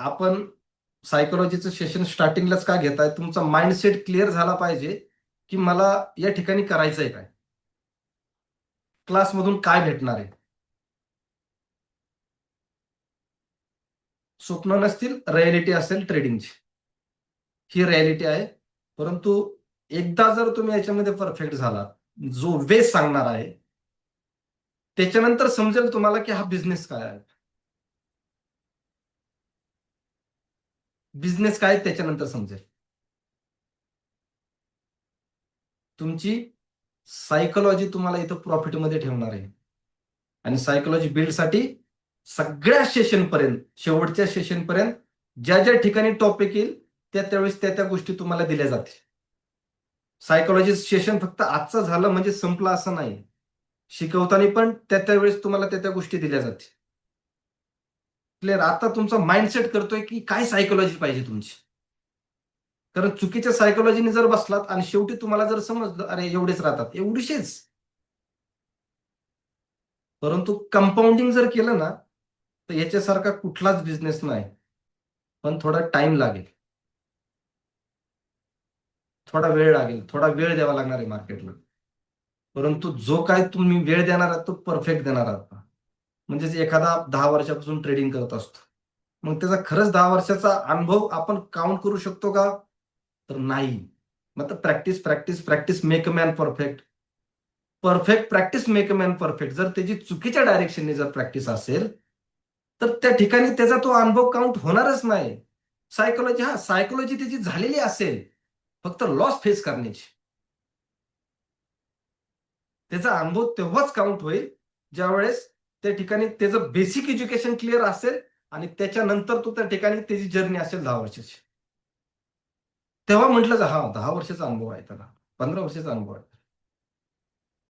आपण सायकोलॉजीचं सेशन स्टार्टिंगलाच का घेताय? तुमचा माइंडसेट क्लिअर झाला पाहिजे की मला या ठिकाणी करायचंय काय, क्लासमधून काय भेटणार आहे. स्वप्न नसतील, रियालिटी असेल ट्रेडिंगची. ही रियालिटी आहे. परंतु एकदा जर तुम्ही याच्यामध्ये परफेक्ट झाला, जो वे सांगणार आहे, त्याच्यानंतर समजेल तुम्हाला की हा बिझनेस काय आहे. बिझनेस काय आहे त्याच्यानंतर समजेल. तुमची सायकोलॉजी तुम्हाला इथं प्रॉफिटमध्ये ठेवणार आहे. आणि सायकोलॉजी बिल्डसाठी सगळ्या सेशनपर्यंत, शेवटच्या सेशनपर्यंत ज्या ज्या ठिकाणी टॉपिक येईल त्यावेळेस त्या गोष्टी तुम्हाला दिल्या जातील. सायकोलॉजी सेशन फक्त आजचं झालं म्हणजे संपलं असं नाही. शिकवताना पण त्यावेळेस तुम्हाला त्या गोष्टी दिल्या जातील. क्लिअर? आता तुमचा माइंडसेट करतोय की काय सायकोलॉजी पाहिजे तुमची. कारण चुकीच्या सायकोलॉजीने जर बसलात आणि शेवटी तुम्हाला जर समजलं अरे एवढेच राहतात, एवढीशेच. परंतु कंपाऊंडिंग जर केलं ना, तर याच्यासारखा कुठलाच बिझनेस नाही. पण थोडा टाइम लागेल, थोडा वेळ लागेल, थोडा वेळ द्यावा लागणार आहे मार्केटला. परंतु जो काय तुम्ही वेळ देणार आहात तो परफेक्ट देणार आहात. म्हणजेच एखादा 10 वर्षापासून ट्रेडिंग करत असतो, मग त्याचा खरंच 10 वर्षाचा अनुभव आपण काउंट करू शकतो का? तर नाही. मग तर practice practice practice make a man perfect. Perfect practice make a man perfect. जर त्याची चुकीच्या डायरेक्शनने जर प्रॅक्टिस असेल तर त्या ठिकाणी त्याचा तो अनुभव काउंट होणारच नाही. सायकोलॉजी त्याची झालेली असेल, फक्त लॉस फेस करण्याची. त्याचा अनुभव तेव्हाच काउंट होईल ज्यावेळेस त्या ठिकाणी त्याचं बेसिक एज्युकेशन क्लिअर असेल आणि त्याच्यानंतर तो त्या ठिकाणी त्याची जर्नी असेल 10 वर्षाची. तेव्हा म्हटलं हा 10 वर्षाचा अनुभव आहे त्याला, 15 वर्षाचा अनुभव आहे.